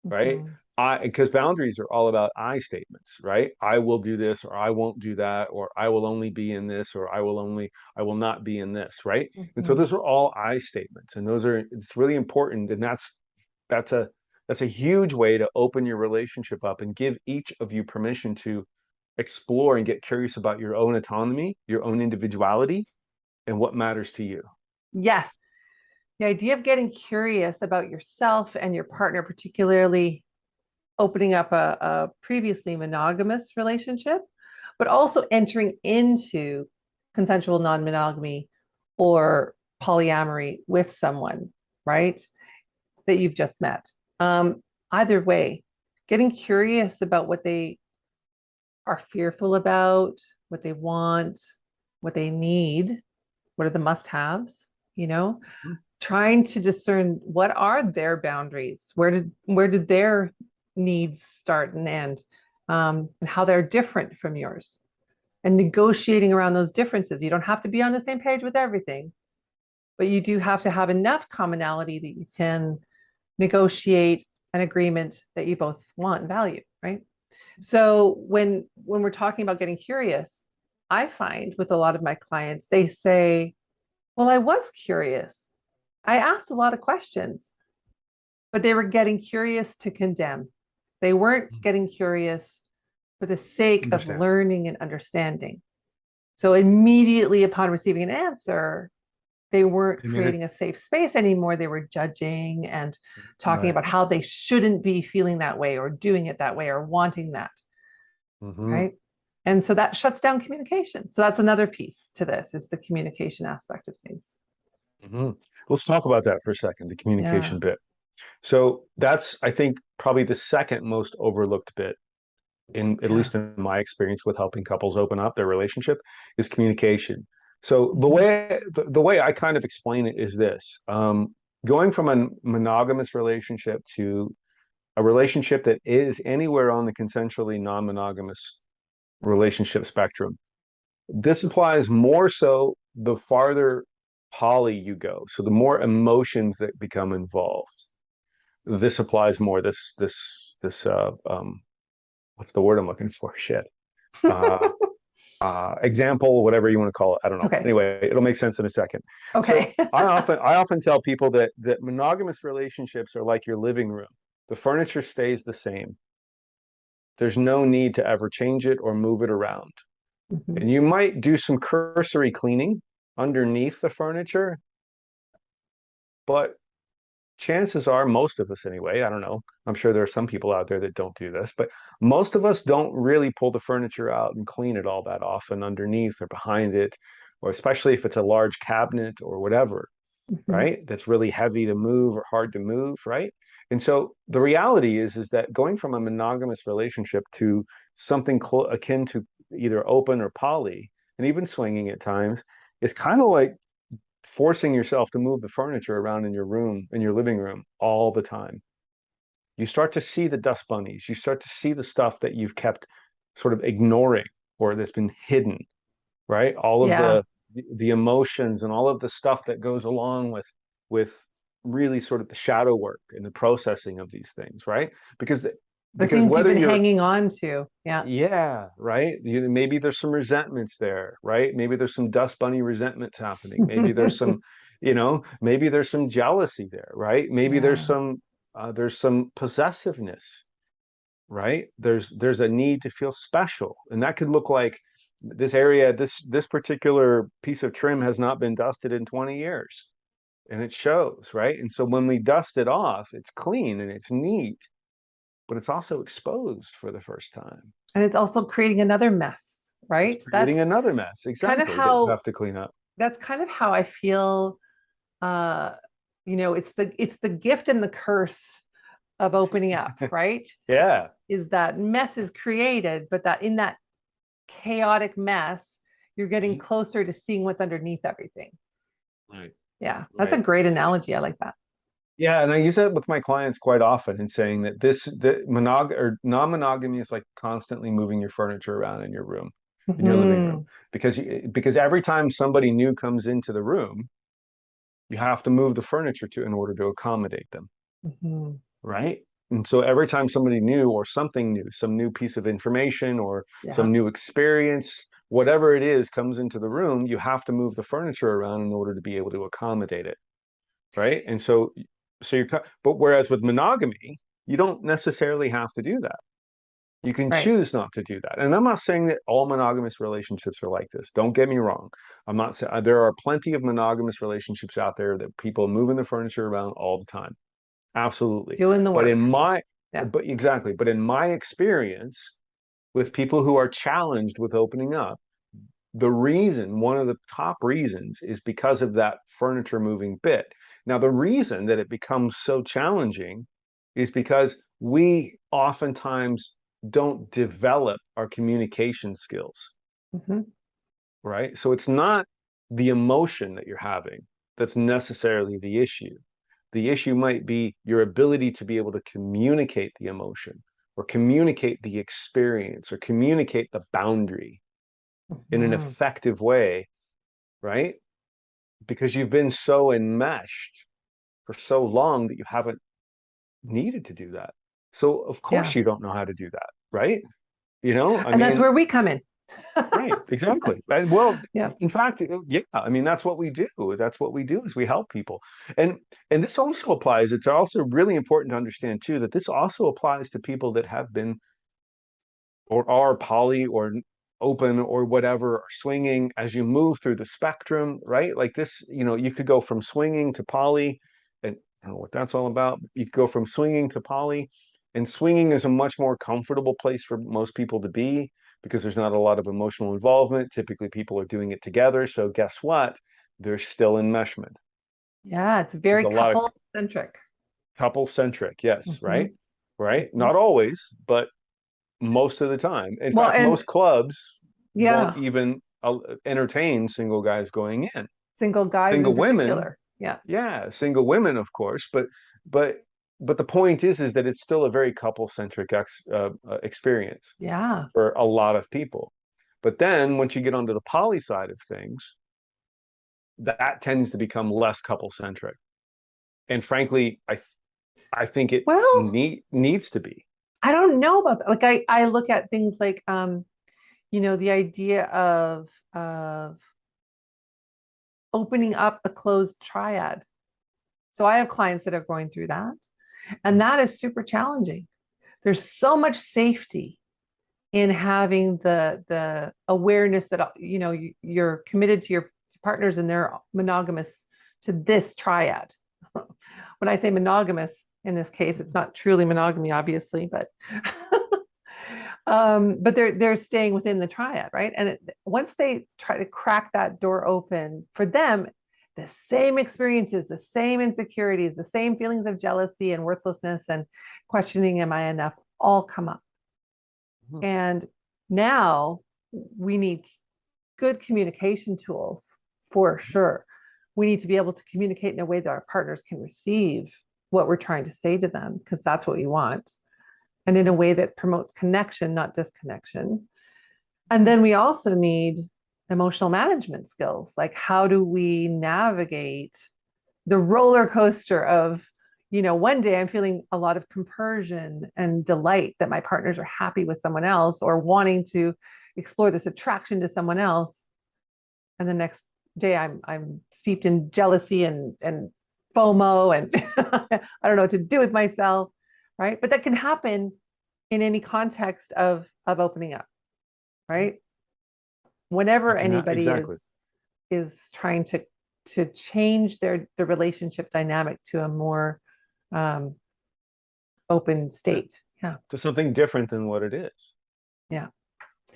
right? Mhm. Because boundaries are all about I statements, right? I will do this, or I won't do that, or I will only be in this, or I will not be in this, right? And so those Mhm. are all I statements, and it's really important, and that's a that's a huge way to open your relationship up and give each of you permission to explore and get curious about your own autonomy, your own individuality, and what matters to you. Yes. The idea of getting curious about yourself and your partner, particularly opening up a previously monogamous relationship, but also entering into consensual non-monogamy or polyamory with someone, right? That you've just met. Either way, getting curious about what they are fearful about, what they want, what they need, what are the must-haves, you know? Trying to discern what are their boundaries, where did their needs start and end, and how they're different from yours, and negotiating around those differences. You don't have to be on the same page with everything, but you do have to have enough commonality that you can negotiate an agreement that you both want and value, right? So when we're talking about getting curious, I find with a lot of my clients, they say, well, I was curious, I asked a lot of questions, but they were getting curious to condemn. They weren't getting curious for the sake of Understand. learning and understanding. So immediately upon receiving an answer, they weren't I mean, creating a safe space anymore. They were judging and talking right. about how they shouldn't be feeling that way or doing it that way or wanting that, Hmm. right? And so that shuts down communication. So that's another piece to this, is the communication aspect of things. Hmm. Let's talk about that for a second, the Yeah. communication bit. So that's, I think, probably the second most overlooked bit in at Yeah. least in my experience with helping couples open up their relationship is communication. So Mhm. the way I kind of explain it is this: going from a monogamous relationship to a relationship that is anywhere on the consensually non-monogamous relationship spectrum. This applies more so the farther poly you go. So the more emotions that become involved. This applies more. This what's the word I'm looking for? Shit. Uh, Example, whatever you want to call it. I don't know. Okay. Anyway, it'll make sense in a second. Okay. So I often tell people that monogamous relationships are like your living room. The furniture stays the same. There's no need to ever change it or move it around. Mhm. And you might do some cursory cleaning underneath the furniture, but chances are, most of us anyway, I don't know. I'm sure there are some people out there that don't do this, but most of us don't really pull the furniture out and clean it all that often underneath or behind it, or especially if it's a large cabinet or whatever. Mhm. right? That's really heavy to move or hard to move, right? And so the reality is that going from a monogamous relationship to something akin to either open or poly, and even swinging at times, is kind of like forcing yourself to move the furniture around in your room, in your living room all the time. You start to see the dust bunnies. You start to see the stuff that you've kept sort of ignoring or that's been hidden, right? All of Yeah. the emotions and all of the stuff that goes along with really sort of the shadow work and the processing of these things, right? Because The because things you've whether been you're hanging on to. Yeah. yeah, right. Maybe there's some resentments there, right? Maybe there's some dust bunny resentments happening. Maybe there's some, maybe there's some jealousy there, right? Maybe Yeah. there's some possessiveness, right? There's a need to feel special, and that could look like this area, this particular piece of trim has not been dusted in 20 years, and it shows, right? And so when we dust it off, it's clean and it's neat, but it's also exposed for the first time. And it's also creating another mess, It's right? creating another mess, Kind of exactly, that you how have to clean up. that's kind of how I feel. uh it's the gift and the curse of opening up, right? Yeah, Is that mess is created, but that in that chaotic mess, you're getting right, closer to seeing what's underneath everything. right, Yeah, that's a right. great analogy. I like that. Yeah, and I use that with my clients quite often in saying that the or non-monogamy is like constantly moving your furniture around in your room, in your living room, Hmm. because every time somebody new comes into the room, you have to move the furniture to in order to accommodate them, Hmm. right? And so every time somebody new or something new, some new piece of information or Yeah. some new experience, whatever it is, comes into the room, you have to move the furniture around in order to be able to accommodate it, right? And so but whereas with monogamy, you don't necessarily have to do that. You can Right. choose not to do that. And I'm not saying that all monogamous relationships are like this. Don't get me wrong. I'm not saying there are plenty of monogamous relationships out there that people moving the furniture around all the time. Absolutely. Doing the But work. Yeah. but exactly. But in my experience with people who are challenged with opening up, one of the top reasons is because of that furniture moving bit. Now, the reason that it becomes so challenging is because we oftentimes don't develop our communication skills, Hmm. right? So it's not the emotion that you're having that's necessarily the issue. The issue might be your ability to be able to communicate the emotion or communicate the experience or communicate the boundary in an Hmm. effective way, right? Because you've been so enmeshed for so long that you haven't needed to do that. So of course Yeah. you don't know how to do that, right? I And that's mean, where we come in. right, exactly. And well, Yeah. in fact, yeah, I mean that's what we do. That's what we do is we help people. And and this also applies, it's also really important to understand too that this also applies to people that have been or are poly or open or whatever or swinging as you move through the spectrum, right? Like this, you could go from swinging to poly, and I don't know what that's all about. You could go from swinging to poly, and swinging is a much more comfortable place for most people to be because there's not a lot of emotional involvement. Typically, people are doing it together. So guess what? There's still enmeshment. Yeah. It's There's very a lot of couple centric. couple centric, yes, Hmm. right? Right? Hmm. Not always, but most of the time. In Well, fact, and most clubs won't yeah, even entertain single guys going in. single guys in Single women, particular. Yeah. yeah, single women, of course, but but the point is that it's still a very couple-centric experience Yeah. for a lot of people. But then once you get onto the poly side of things, that tends to become less couple-centric. And frankly, I think it Well, needs to be. I don't know about that. Like I look at things like the idea of opening up a closed triad. So I have clients that are going through that, and that is super challenging. There's so much safety in having the awareness that you're committed to your partners and they're monogamous to this triad. When I say monogamous in this case, it's not truly monogamy, obviously, but but they're staying within the triad, right? And once they try to crack that door open for them, the same experiences, the same insecurities, the same feelings of jealousy and worthlessness and questioning, am I enough, all come up. Mhm. And now we need good communication tools for sure. We need to be able to communicate in a way that our partners can receive what we're trying to say to them, because that's what we want. And in a way that promotes connection, not disconnection. And then we also need emotional management skills. Like, how do we navigate the roller coaster of, one day I'm feeling a lot of compersion and delight that my partners are happy with someone else or wanting to explore this attraction to someone else. And the next day I'm steeped in jealousy and FOMO and I don't know what to do with myself. Right. But that can happen in any context of opening up. Right. Whenever anybody Exactly. is trying to change the relationship dynamic to a more open state. Yeah. To something different than what it is. Yeah.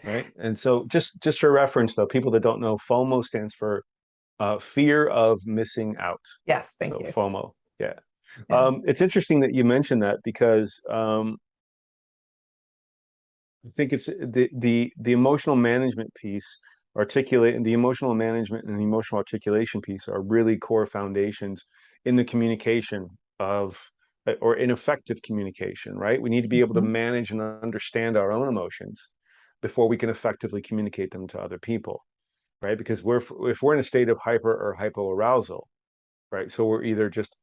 Right. And so just for reference, though, people that don't know, FOMO stands for fear of missing out. Yes. Thank So you. FOMO. Yeah. Yeah. It's interesting that you mentioned that because I think it's the emotional management piece, articulate and the emotional management and the emotional articulation piece are really core foundations in the communication of or in effective communication, right? We need to be able to Mhm. manage and understand our own emotions before we can effectively communicate them to other people, right? Because if we're in a state of hyper or hypoarousal, right? So we're either just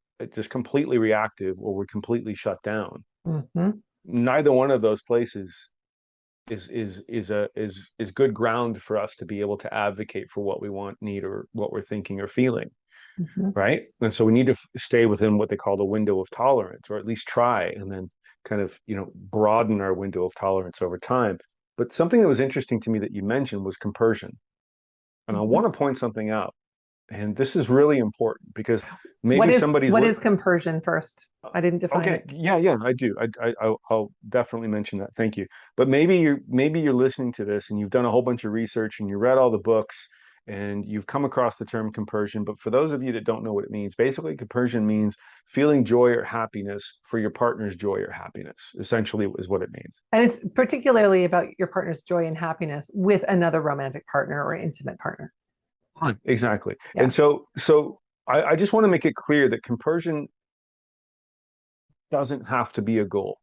completely reactive or we're completely shut down. Mhm. Neither one of those places is good ground for us to be able to advocate for what we want, need, or what we're thinking or feeling, Mhm. right? And so we need to stay within what they call the window of tolerance, or at least try, and then kind of broaden our window of tolerance over time. But something that was interesting to me that you mentioned was compersion, and I Mhm. want to point something out. And this is really important because What maybe is somebody's what is compersion first? uh, I didn't define okay, it. yeah, I do. I'll definitely mention that. Thank you. But maybe you're listening to this and you've done a whole bunch of research and you read all the books and you've come across the term compersion. But for those of you that don't know what it means, basically compersion means feeling joy or happiness for your partner's joy or happiness, essentially is what it means. And it's particularly about your partner's joy and happiness with another romantic partner or intimate partner. Right. Exactly. Yeah. And so I just want to make it clear that compersion doesn't have to be a goal.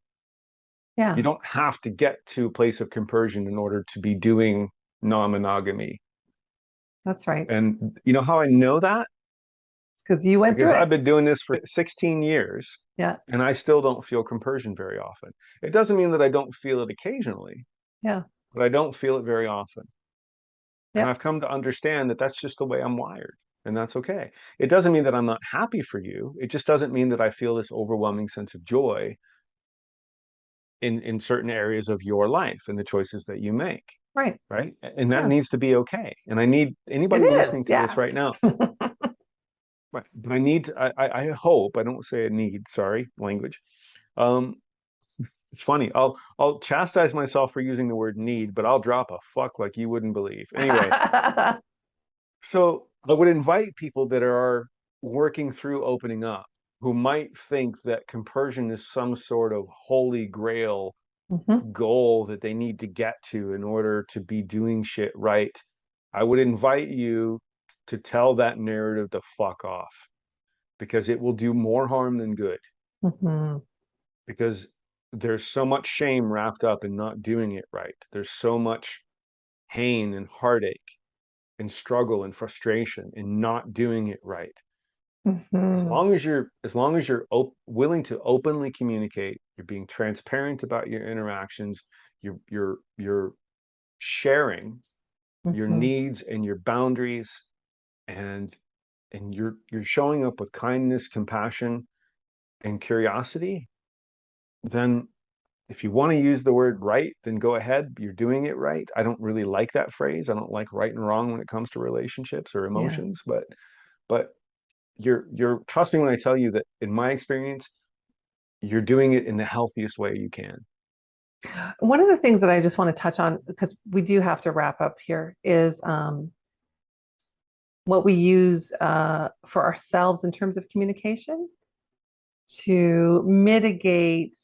You Yeah. don't have to get to a place of compersion in order to be doing non-monogamy. That's right. And you know how I know that? It's because you went Because through I've it. been doing this for 16 years Yeah. and I still don't feel compersion very often. It doesn't mean that I don't feel it occasionally, Yeah. but I don't feel it very often. And Yep. I've come to understand that that's just the way I'm wired, and that's okay. It doesn't mean that I'm not happy for you. It just doesn't mean that I feel this overwhelming sense of joy in certain areas of your life and the choices that you make. Right. Right? And that Yeah. needs to be okay. And I need It anybody is. listening to this right Yes. now. Right. But I need to, I hope, I don't say I need, sorry, language. Um, it's funny. I'll chastise myself for using the word need, but I'll drop a fuck like you wouldn't believe. Anyway, so I would invite people that are working through opening up who might think that compersion is some sort of holy grail Mhm. goal that they need to get to in order to be doing shit right. I would invite you to tell that narrative to fuck off because it will do more harm than good Mhm. because there's so much shame wrapped up in not doing it right. There's so much pain and heartache and struggle and frustration in not doing it right. Mhm. As long as you're willing to openly communicate, you're being transparent about your interactions, you're sharing your Mhm. needs and your boundaries and you're showing up with kindness, compassion, and curiosity, then if you want to use the word right, then go ahead. You're doing it right. I don't really like that phrase. I don't like right and wrong when it comes to relationships or Yeah. emotions, but you're trust me when I tell you that in my experience, you're doing it in the healthiest way you can. One of the things that I just want to touch on, because we do have to wrap up here, is what we use for ourselves in terms of communication to mitigate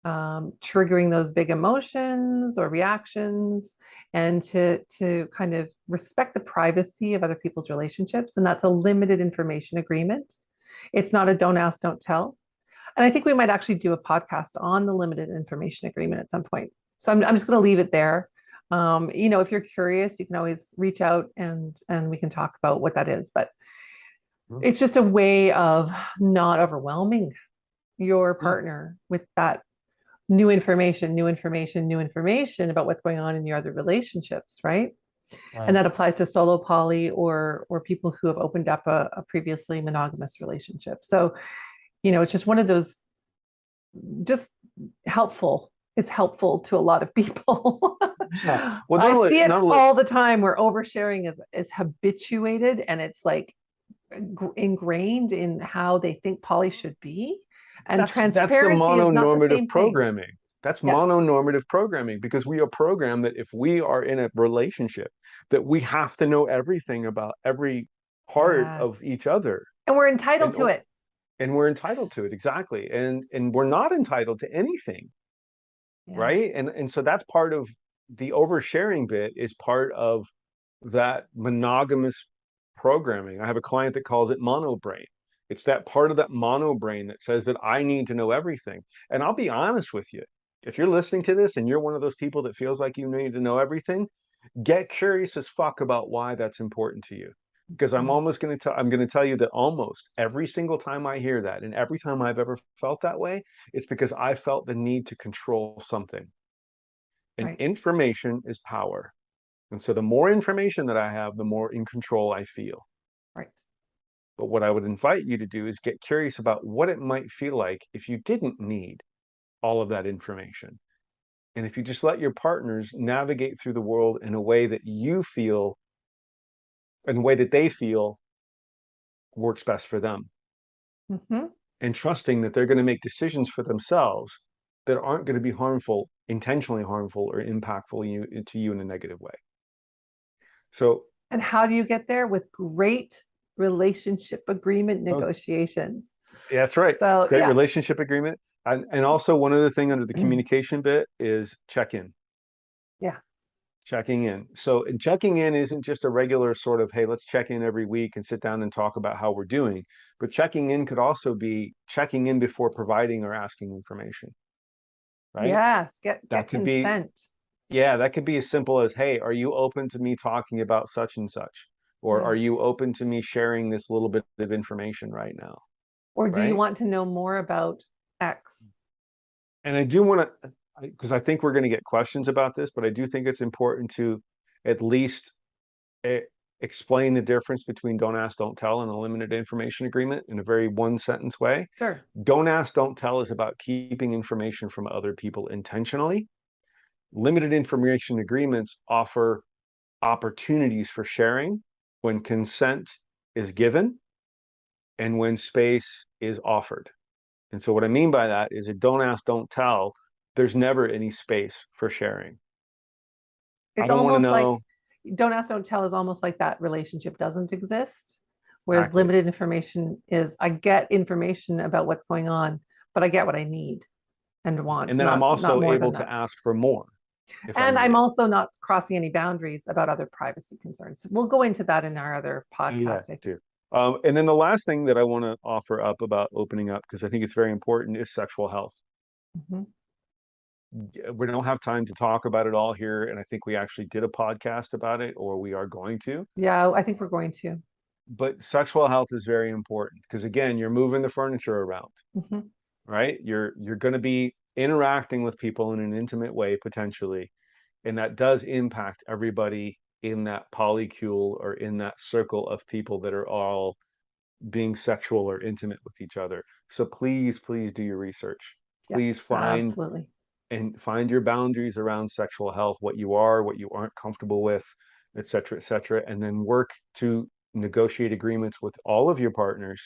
triggering those big emotions or reactions, and to kind of respect the privacy of other people's relationships. And that's a limited information agreement. It's not a don't ask, don't tell. And I think we might actually do a podcast on the limited information agreement at some point. So I'm just going to leave it there. If you're curious, you can always reach out and we can talk about what that is. But it's just a way of not overwhelming your partner with that new information about what's going on in your other relationships, right? And that applies to solo poly or people who have opened up a previously monogamous relationship. So, it's just one of those, just helpful. It's helpful to a lot of people. Yeah. Well, I see it all the time where oversharing is habituated, and it's like ingrained in how they think poly should be. And transparency is not the same programming. thing. That's Yes. mononormative programming, because we are programmed that if we are in a relationship, that we have to know everything about every part Yes. of each other. And we're entitled to it. And we're entitled to it, exactly. And we're not entitled to anything. Yeah. Right. And so that's part of the oversharing bit, is part of that monogamous programming. I have a client that calls it mono brain. It's that part of that mono brain that says that I need to know everything. And I'll be honest with you. If you're listening to this and you're one of those people that feels like you need to know everything, get curious as fuck about why that's important to you. Because I'm going to tell you that almost every single time I hear that, and every time I've ever felt that way, it's because I felt the need to control something. And information is power. And so the more information that I have, the more in control I feel. Right. But what I would invite you to do is get curious about what it might feel like if you didn't need all of that information. And if you just let your partners navigate through the world in a way that you feel, in a way that they feel works best for them. And trusting that they're going to make decisions for themselves that aren't going to be harmful, intentionally harmful, or impactful to you in a negative way. So, and how do you get there? With great relationship agreement negotiations. Yeah, that's right. So Great relationship agreement. And also one other thing under the communication bit is check in. Yeah. Checking in. So checking in isn't just a regular sort of, hey, let's check in every week and sit down and talk about how we're doing. But checking in could also be checking in before providing or asking information. Right? Yes. Get consent. That could be as simple as, hey, are you open to me talking about such and such? Or are you open to me sharing this little bit of information right now? Or do you want to know more about X? And I do want to, because I think we're going to get questions about this, but I do think it's important to at least explain the difference between don't ask, don't tell and a limited information agreement in a very one sentence way. Sure. Don't ask, don't tell is about keeping information from other people intentionally. Limited information agreements offer opportunities for sharing when consent is given and when space is offered. And so what I mean by that is, a don't ask, don't tell, there's never any space for sharing. It's almost like don't ask, don't tell is almost like that relationship doesn't exist. Whereas limited information is, I get information about what's going on, but I get what I need and want. And then I'm also able to ask for more. And I'm also not crossing any boundaries about other privacy concerns. We'll go into that in our other podcast. And then the last thing that I want to offer up about opening up, because I think it's very important, is sexual health. We don't have time to talk about it all here. And I think we actually did a podcast about it, or we are going to. Yeah, I think we're going to. But sexual health is very important because, again, you're moving the furniture around, right? You're going to be interacting with people in an intimate way, potentially. And that does impact everybody in that polycule or in that circle of people that are all being sexual or intimate with each other. So please do your research. Please find your boundaries around sexual health, what you are, what you aren't comfortable with, et cetera, and then work to negotiate agreements with all of your partners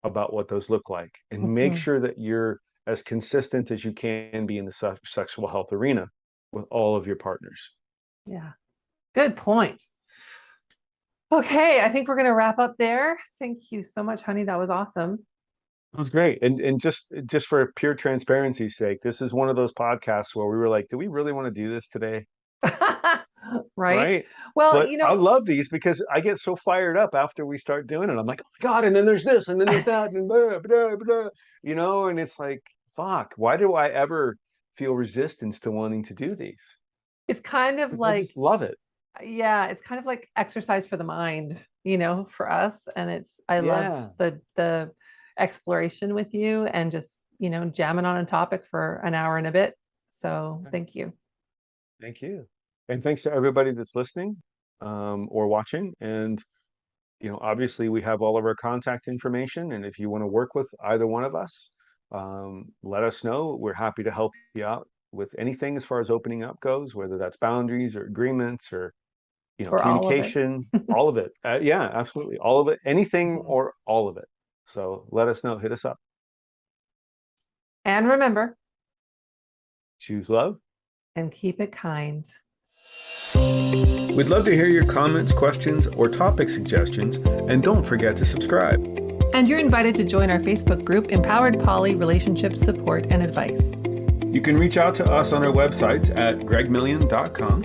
about what those look like, and make sure that you're as consistent as you can be in the sexual health arena with all of your partners. Yeah. Good point. Okay, I think we're going to wrap up there. Thank you so much, honey. That was awesome. It was great. And just for pure transparency's sake, this is one of those podcasts where we were like, do we really want to do this today? Right? Right. Well, But I love these because I get so fired up after we start doing it. I'm like, oh my God, and then there's this, and then there's that, and blah, blah, blah, and it's like, fuck, why do I ever feel resistance to wanting to do these? it's kind of Because I like, just love it. yeah, it's kind of like exercise for the mind, for us. And I love Yeah. the exploration with you and just, jamming on a topic for an hour and a bit. So thank you. Thank you. And thanks to everybody that's listening or watching. And, obviously we have all of our contact information. And if you want to work with either one of us, let us know. We're happy to help you out with anything as far as opening up goes, whether that's boundaries or agreements or, Or all of it. communication, all of it. Yeah, absolutely. All of it, anything or all of it. So let us know. Hit us up. And remember, Choose love. and keep it kind. We'd love to hear your comments, questions, or topic suggestions, and don't forget to subscribe. And you're invited to join our Facebook group, Empowered Poly Relationship Support and Advice. You can reach out to us on our websites at gregmillion.com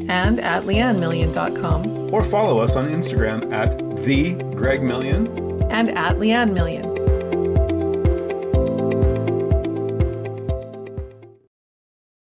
and at leannemillion.com. or follow us on Instagram at @thegregmillion and at leannemillion.